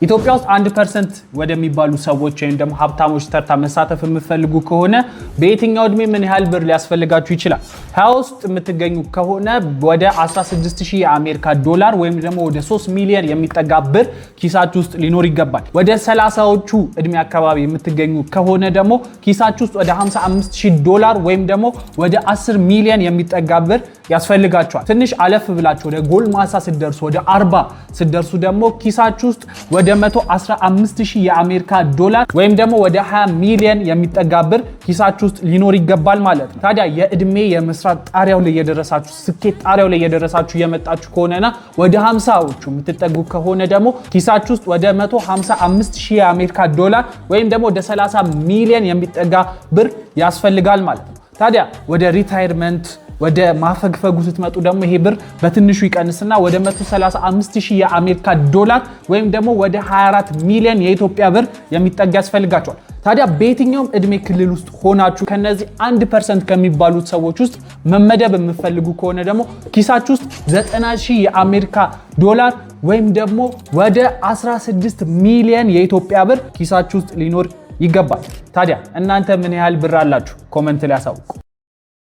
ኢትዮጵያ ውስጥ 1% ወደሚባሉ ሰዎች ወይም ደግሞ ሀብታሞች ተርታ መሳተፍ የምትፈልጉ ከሆነ በየትኛው እድሜ ምን ያህል ብር ሊያስፈልጋችሁ ይችላል? 20 ውስጥ የምትገኙ ከሆነ ወደ 16000 የአሜሪካ ዶላር ወይም ደግሞ ወደ 3 ሚሊዮን የሚጠጋ ብር ኪሳችሁ ውስጥ ሊኖር ይገባል። ወደ 30ዎቹ እድሜ አካባቢ የምትገኙ ከሆነ ደግሞ ኪሳችሁ ውስጥ ወደ 55000 ዶላር ወይም ደግሞ ወደ 10 ሚሊዮን የሚጠጋ ብር ያስፈልጋችኋል። ትንሽ አለፍ ብላችሁ ወደ ጎልማሳ ስትደርሱ ወደ 40 ስትደርሱ ደግሞ ኪሳችሁ ውስጥ ወደ 115000 የአሜሪካ ዶላር ወይም ደግሞ ወደ 20 ሚሊዮን የሚጠጋ ብር ኪሳችሁ ውስጥ ሊኖር ይገባል ማለት ነው። ታዲያ የእድሜ የመስራት ጣሪያው ላይ የደረሳችሁ ስኬት ጣሪያው ላይ የደረሳችሁ የመጣችሁ ከሆነና ወደ 50ዎቹ የምትጠጉ ከሆነ ደግሞ ኪሳችሁ ውስጥ ወደ 155000 የአሜሪካ ዶላር ወይም ደግሞ ወደ 30 ሚሊዮን የሚጠጋ ብር ያስፈልጋል ማለት ነው። ታዲያ ወደ ሪታየርመንት ወደ ማፈግፈጉ ስትመጡ ደግሞ ይሄ ብር በትንሹ ይቀንስና ወደ 135000 የአሜሪካ ዶላር ወይም ደግሞ ወደ 24 ሚሊዮን የኢትዮጵያ ብር የሚጠጋ ያስፈልጋቸዋል። ታዲያ በየትኛውም እድሜ ክልል ውስጥ ሆናችሁ ከነዚህ 1% ከሚባሉት ሰዎች ውስጥ መመደብ የምትፈልጉ ከሆነ ደግሞ ኪሳችሁ ውስጥ 90000 የአሜሪካ ዶላር ወይም ደግሞ ወደ 16 ሚሊዮን የኢትዮጵያ ብር ኪሳችሁ ውስጥ ሊኖር ይገባል። ታዲያ እናንተ ምን ያህል ብር አላችሁ? ኮሜንት ላይ አሳውቁ።